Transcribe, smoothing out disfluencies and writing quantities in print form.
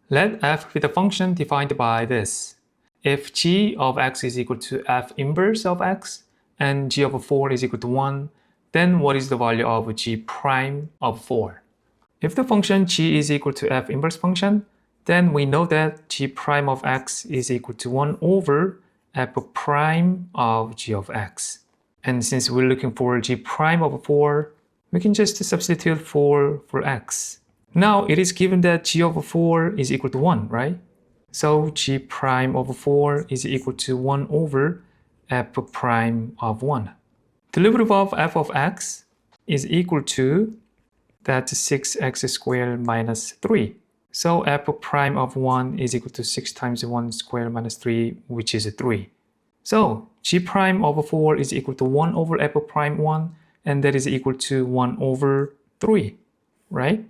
Let f be the function defined by this. If g of x is equal to f inverse of x and g of 4 is equal to 1, then what is the value of g prime of 4? If the function g is equal to f inverse function, then we know that g prime of x is equal to 1 over f prime of g of x. And since we're looking for g prime of 4, we can just substitute 4 for x. Now it is given that g of 4 is equal to 1, right? So g prime of 4 is equal to 1 over f prime of 1. The derivative of f of x is equal to that 6x squared minus 3. So f prime of 1 is equal to 6 times 1 squared minus 3, which is 3. So g prime of 4 is equal to 1 over f prime 1, and that is equal to 1 over 3, right?